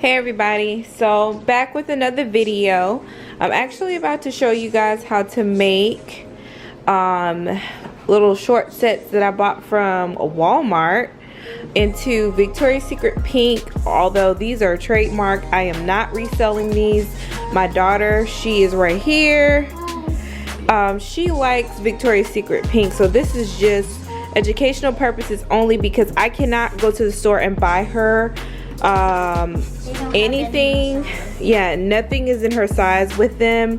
Hey everybody, so back with another video. I'm actually about to show you guys how to make little short sets that I bought from Walmart into Victoria's Secret pink. Although these are trademark, I am not reselling these. My daughter, she is right here. She likes Victoria's Secret pink, so this is just educational purposes only because I cannot go to the store and buy her anything. Yeah, nothing is in her size with them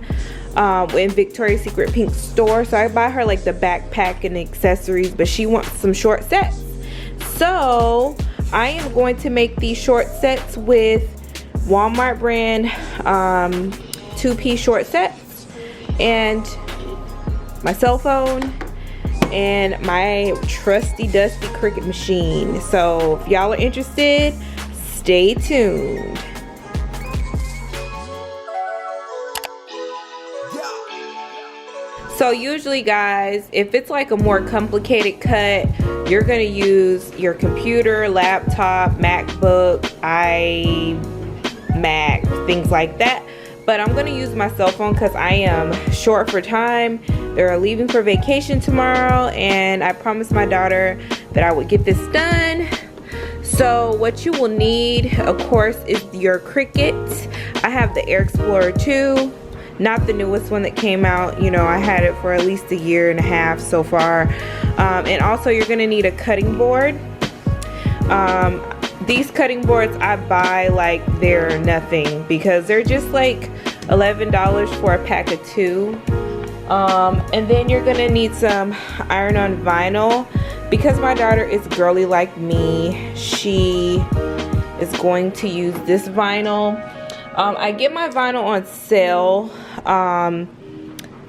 in Victoria's Secret pink store. So I buy her like the backpack and accessories, but she wants some short sets. So I am going to make these short sets with Walmart brand 2-piece short sets and my cell phone and my trusty dusty Cricut machine. So if y'all are interested, stay tuned. So usually guys, if it's like a more complicated cut, you're gonna use your computer, laptop, MacBook, iMac, things like that. But I'm gonna use my cell phone because I am short for time. They're leaving for vacation tomorrow and I promised my daughter that I would get this done. So what you will need, of course, is your Cricut. I have the Air Explorer 2, not the newest one that came out. You know, I had it for at least a year and a half so far. And also you're gonna need a cutting board. These cutting boards I buy like they're nothing because they're just like $11 for a pack of 2. And then you're gonna need some iron-on vinyl. Because my daughter is girly like me, she is going to use this vinyl. I get my vinyl on sale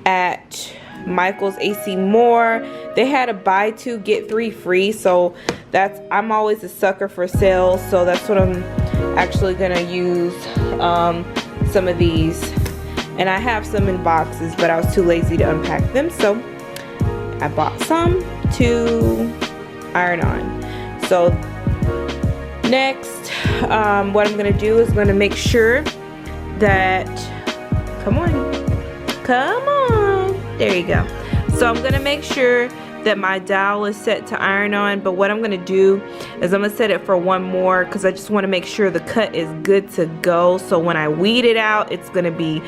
at Michael's AC Moore. They had a buy 2 get 3 free, so I'm always a sucker for sales. So that's what I'm actually gonna use some of these. And I have some in boxes, but I was too lazy to unpack them, so I bought some to iron on. So next, what I'm gonna do is gonna make sure that, come on, there you go. So I'm gonna make sure that my dowel is set to iron on, but what I'm gonna do is I'm gonna set it for one more because I just want to make sure the cut is good to go, so when I weed it out it's gonna be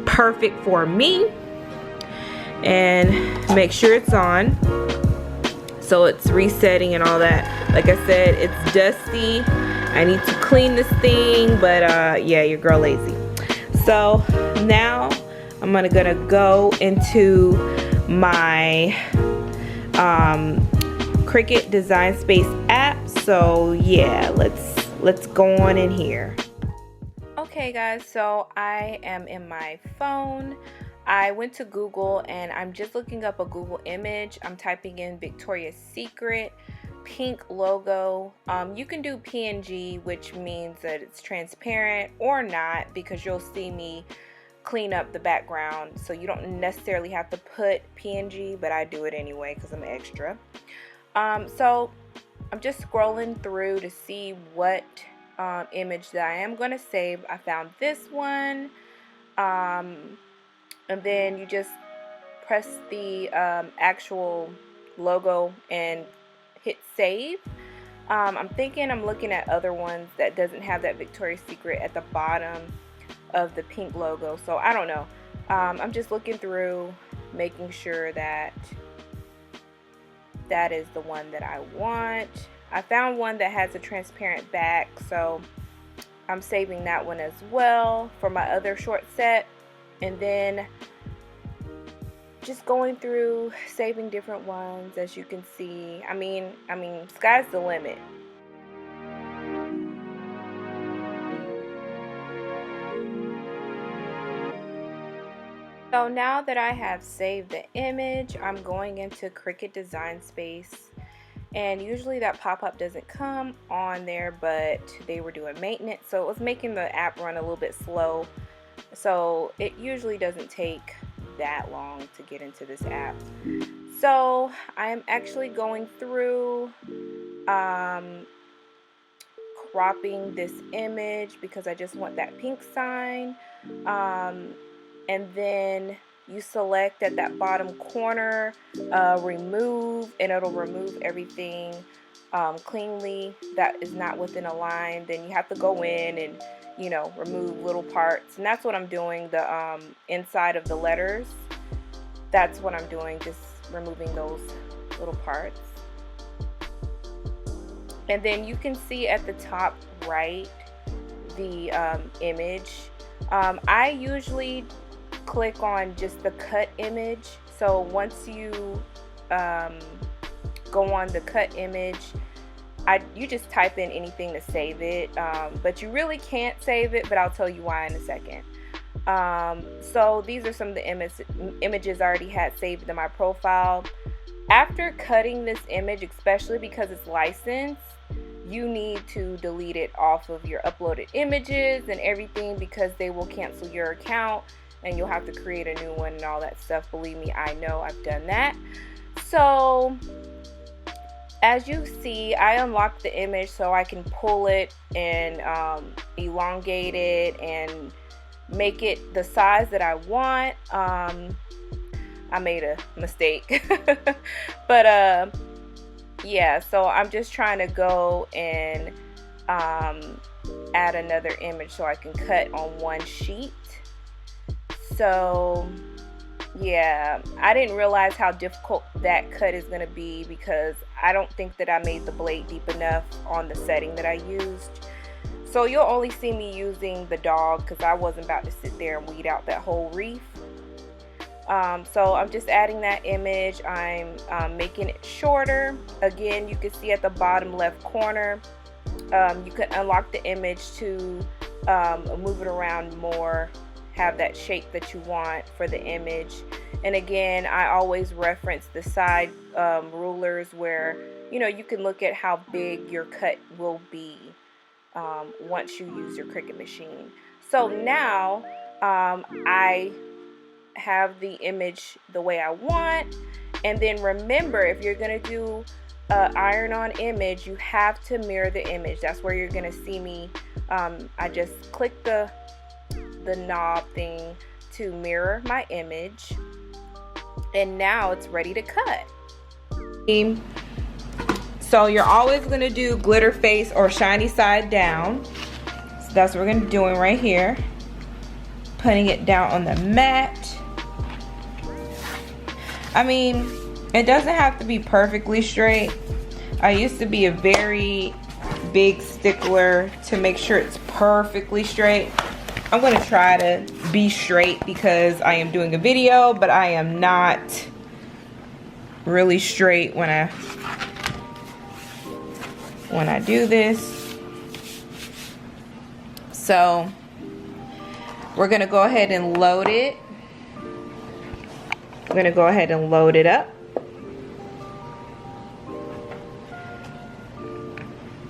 perfect for me. And make sure it's on, so it's resetting and all that. Like I said, it's dusty. I need to clean this thing, but yeah, your girl lazy. So now I'm gonna go into my Cricut Design Space app. So yeah, let's go on in here. Okay guys, so I am in my phone. I went to Google and I'm just looking up a Google image. I'm typing in Victoria's Secret pink logo. You can do PNG, which means that it's transparent, or not, because you'll see me clean up the background. So you don't necessarily have to put PNG, but I do it anyway because I'm extra. So I'm just scrolling through to see what image that I am going to save. I found this one. And then you just press the actual logo and hit save. I'm thinking I'm looking at other ones that doesn't have that Victoria's Secret at the bottom of the pink logo, so I don't know. I'm just looking through, making sure that that is the one that I want. I found one that has a transparent back, so I'm saving that one as well for my other short set. And then just going through saving different ones. As you can see, I mean sky's the limit. So now that I have saved the image, I'm going into Cricut Design Space, and usually that pop-up doesn't come on there, but they were doing maintenance, so it was making the app run a little bit slow. So it usually doesn't take that long to get into this app. So I am actually going through cropping this image because I just want that pink sign. And then you select at that bottom corner, remove, and it'll remove everything cleanly that is not within a line. Then you have to go in and, you know, remove little parts, and that's what I'm doing. The inside of the letters, that's what I'm doing, just removing those little parts. And then you can see at the top right the image. I usually click on just the cut image. So once you go on the cut image, you just type in anything to save it, but you really can't save it, but I'll tell you why in a second. So these are some of the images I already had saved in my profile. After cutting this image, especially because it's licensed, you need to delete it off of your uploaded images and everything, because they will cancel your account and you'll have to create a new one and all that stuff. Believe me, I know, I've done that. So as you see, I unlocked the image so I can pull it and elongate it and make it the size that I want. I made a mistake but yeah, so I'm just trying to go and add another image so I can cut on one sheet. So yeah, I didn't realize how difficult that cut is going to be, because I don't think that I made the blade deep enough on the setting that I used. So you'll only see me using the dog, because I wasn't about to sit there and weed out that whole reef. So I'm just adding that image. I'm making it shorter. Again, you can see at the bottom left corner, you can unlock the image to move it around more, have that shape that you want for the image. And again, I always reference the side rulers, where, you know, you can look at how big your cut will be once you use your Cricut machine. So now I have the image the way I want. And then remember, if you're going to do iron on image, you have to mirror the image. That's where you're going to see me. I just click the knob thing to mirror my image, and now it's ready to cut. So you're always going to do glitter face or shiny side down. So that's what we're going to be doing right here. Putting it down on the mat. I mean, it doesn't have to be perfectly straight. I used to be a very big stickler to make sure it's perfectly straight. I'm going to try to be straight because I am doing a video, but I am not really straight when I do this. So we're going to go ahead and load it. I'm going to go ahead and load it up.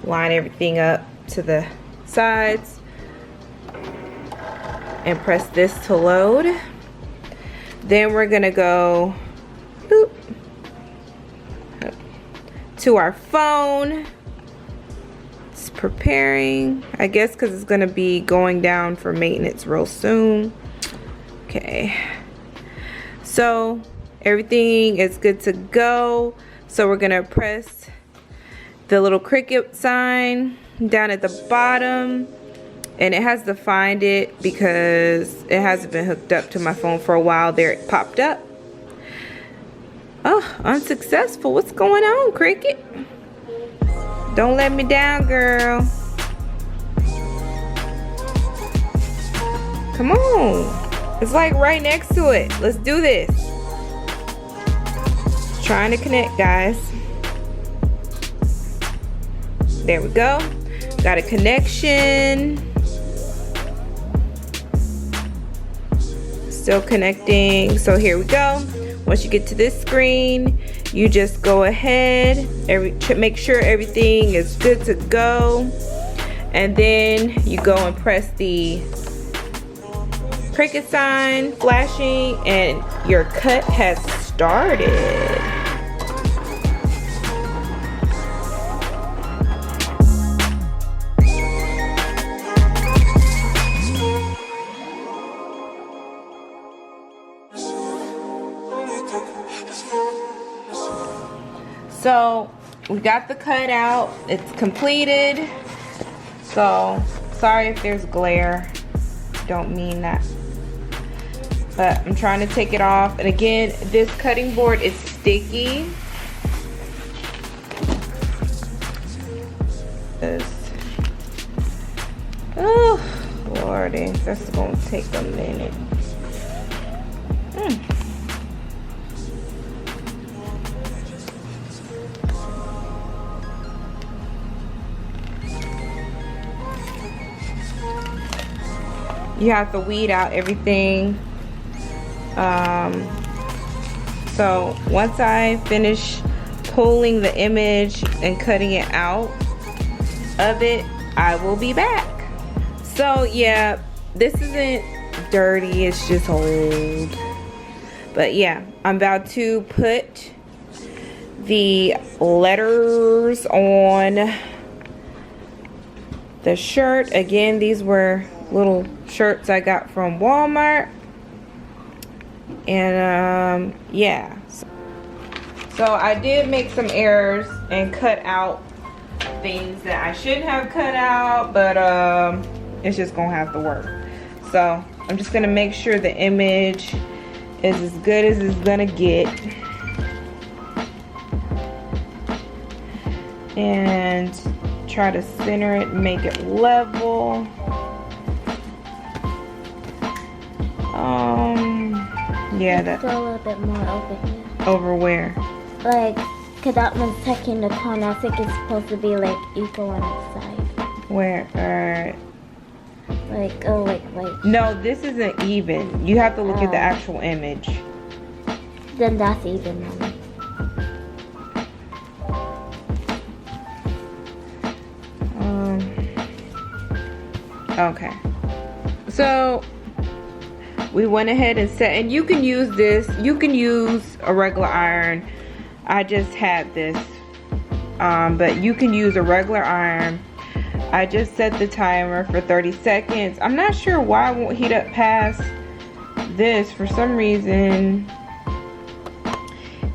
Line everything up to the sides. And press this to load. Then we're gonna go boop, to our phone. It's preparing, I guess, because it's gonna be going down for maintenance real soon. Okay, so everything is good to go. So we're gonna press the little Cricut sign down at the bottom. And it has to find it because it hasn't been hooked up to my phone for a while. There it popped up. Oh, unsuccessful. What's going on, Cricut? Don't let me down, girl. Come on. It's like right next to it. Let's do this. Just trying to connect, guys. There we go. Got a connection. Still connecting. So here we go. Once you get to this screen, you just go ahead, make sure everything is good to go, and then you go and press the Cricut sign flashing, and your cut has started. So we got the cut out. It's completed. So sorry if there's glare. Don't mean that. But I'm trying to take it off. And again, this cutting board is sticky. Oh, Lordy, that's gonna take a minute. You have to weed out everything. So once I finish pulling the image and cutting it out of it, I will be back. So yeah, this isn't dirty, it's just old. But yeah, I'm about to put the letters on the shirt. Again, these were little shirts I got from Walmart. And yeah, so I did make some errors and cut out things that I shouldn't have cut out, but it's just gonna have to work. So I'm just gonna make sure the image is as good as it's gonna get, and try to center it and make it level. Yeah, that's a little bit more over here. Over where? Like, cause that one's touching the corner. I think it's supposed to be like equal on its side. Where? Like, oh, like. No, this isn't even. You have to look at the actual image. Then that's even, Mommy. Okay. So we went ahead and set, and you can use this. You can use a regular iron. I just had this, but you can use a regular iron. I just set the timer for 30 seconds. I'm not sure why it won't heat up past this. For some reason,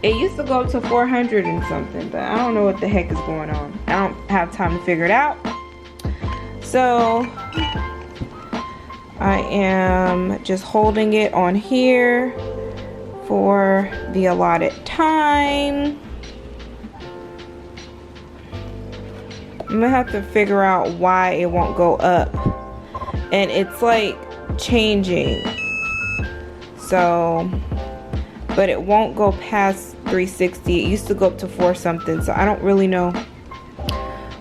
it used to go up to 400 and something, but I don't know what the heck is going on. I don't have time to figure it out. So I am just holding it on here for the allotted time. I'm gonna have to figure out why it won't go up, and it's like changing, so, but it won't go past 360. It used to go up to 4 something, so I don't really know.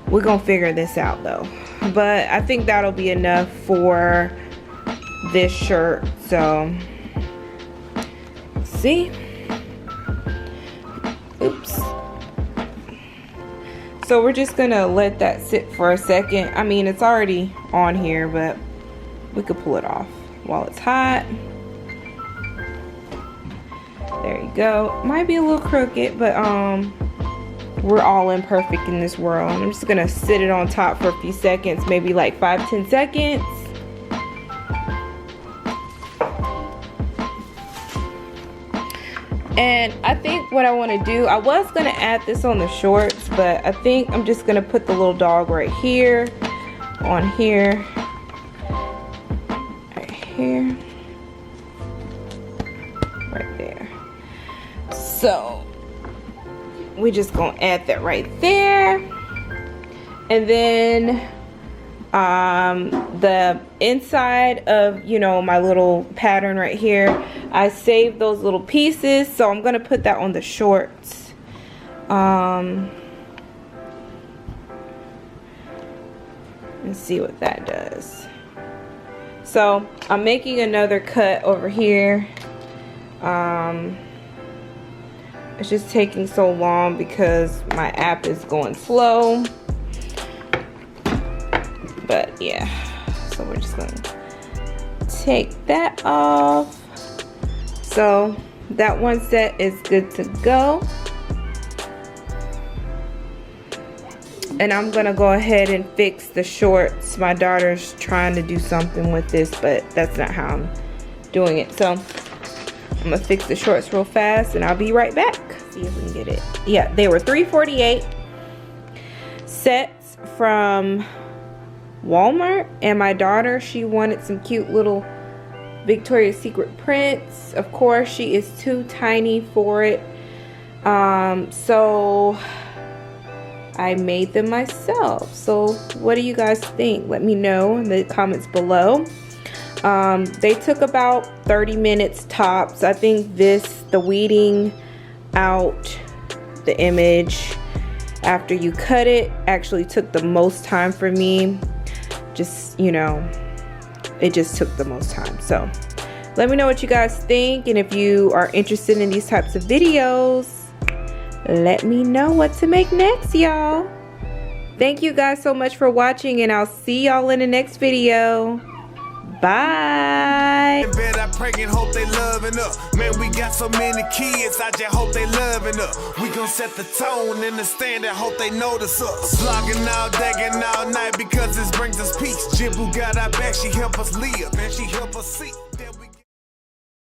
We're gonna figure this out though, but I think that'll be enough for this shirt. So see, oops. So we're just gonna let that sit for a second. I mean, it's already on here, but we could pull it off while it's hot. There you go. Might be a little crooked, but we're all imperfect in this world. I'm just gonna sit it on top for a few seconds, maybe like 5-10 seconds. And I think what I want to do, I was going to add this on the shorts, but I think I'm just going to put the little dog right here, on here, right here, right there. So we just going to add that right there. And then the inside of, you know, my little pattern right here, I saved those little pieces, so I'm gonna put that on the shorts. Let's see what that does. So I'm making another cut over here. It's just taking so long because my app is going slow. But yeah, so we're just gonna take that off. So that one set is good to go. And I'm gonna go ahead and fix the shorts. My daughter's trying to do something with this, but that's not how I'm doing it. So I'm gonna fix the shorts real fast and I'll be right back. see if we can get it. Yeah, they were $3.48. Sets from Walmart. And my daughter, she wanted some cute little Victoria's Secret prints. Of course, she is too tiny for it. So I made them myself. So what do you guys think? Let me know in the comments below. They took about 30 minutes tops. I think the weeding out the image after you cut it actually took the most time for me. Just, you know, it just took the most time. So let me know what you guys think, and if you are interested in these types of videos, let me know what to make next, y'all. Thank you guys so much for watching, and I'll see y'all in the next video. Bye. I pray and hope they loving up. Man, we got so many kids, I just hope they loving up. We gon' set the tone in the stand, I hope they notice us. Slogging all day and all night because this brings us peace. Jenboo got our back, she help us live and she help us see.